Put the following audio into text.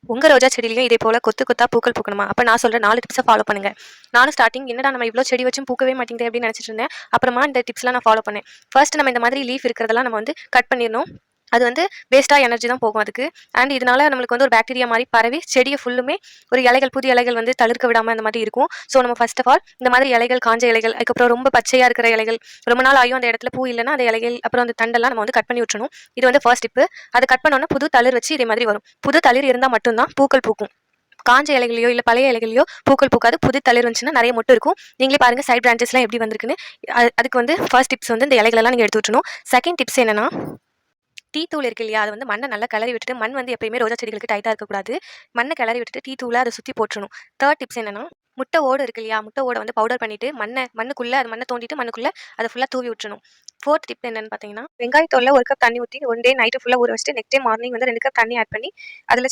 உங்க ரோஜா செடியிலயும் இதே போல கொத்து கொத்தா பூக்கள் பூக்கணுமா? அப்ப நான் சொல்ற 4 டிப்ஸ ஃபாலோ பண்ணுங்க. நானும் ஸ்டார்ட்டிங் என்னடா நம்ம இவ்ளோ செடி வச்சும் பூக்கவே மாட்டேங்குதே அப்படின்னு நினைச்சிட்டு இருந்தேன். அப்புறமா இந்த டிப்ஸ்லாம் நான் ஃபாலோ பண்ணேன். ஃபர்ஸ்ட் நம்ம இந்த மாதிரி லீஃப் இருக்கிறதெல்லாம் நம்ம வந்து கட் பண்ணிரணும். அது வந்து வேஸ்ட்டா எனர்ஜி தான் போகும் அதுக்கு. அண்ட் இதனால நம்மளுக்கு வந்து ஒரு பாக்டீரியா மாரி பரவி செடிய ஃபுல்லுமே ஒரு இலைகள் புது இலைகள் வந்து தளிர்க்க விடாம அந்த மாதிரி இருக்கும். ஸோ நம்ம ஃபர்ஸ்ட் ஆஃப் ஆல் இந்த மாதிரி இலைகள், காஞ்ச இலைகள், அதுக்கப்புறம் ரொம்ப பச்சையா இருக்கிற இலைகள், ரொம்ப நாள் ஆயும் அந்த இடத்துல பூ இல்லன்னா அந்த இலைகள், அப்புறம் அந்த தண்டெல்லாம் நம்ம வந்து கட் பண்ணி விட்டுறணும். இது வந்து ஃபர்ஸ்ட் டிப்பு. அத கட் பண்ணோம்னா புது தளிர் வச்சு இதே மாதிரி வரும். புது தளிர் இருந்தா மட்டும் தான் பூக்கள் பூக்கும். காஞ்ச இலைகளையோ இல்ல பழைய இலைகளையோ பூக்கள் பூக்காது. புது தளிர் வந்துச்சுன்னா நிறைய மொட்டு இருக்கும். நீங்களே பாருங்க சைட் பிரான்ச்சஸ்லாம் எப்படி வந்திருக்குன்னு. அதுக்கு வந்து ஃபர்ஸ்ட் டிப்ஸ் வந்து இந்த இலைகளெல்லாம் நீங்க எடுத்து விட்டுறணும். செகண்ட் டிப்ஸ் என்னன்னா, டீ தூள் இருக்கு இல்லையா? அது வந்து மண்ண நல்லா கிளறி விட்டுட்டு, மண் வந்து எப்பயுமே ரோஜா செடிகளுக்கு டைட்டா இருக்கக்கூடாது. மண்ண கிளறி விட்டுட்டு டீ தூள அத சுத்தி போட்டுறணும். தேர்ட் டிப்ஸ் என்னன்னா, முட்டை ஓடு இருக்கு இல்லையா? முட்டை ஓட வந்து பவுடர் பண்ணிட்டு மண்ணுக்குள்ள அது மண்ண தோண்டிட்டு மண்ணுக்குள்ள அத ஃபுல்லா தூவி விட்டுறணும். ஃபோர்த் டிப் என்னன்னு பார்த்தீங்கன்னா, வெங்காயத்தோல்ல 1 கப் தண்ணி ஊத்தி 1 டே நைட் ஃபுல்லா ஊற வச்சுட்டு நெக்ஸ்ட் டே மார்னிங் வந்து 2 கப் தண்ணி ஆட் பண்ணி அதுல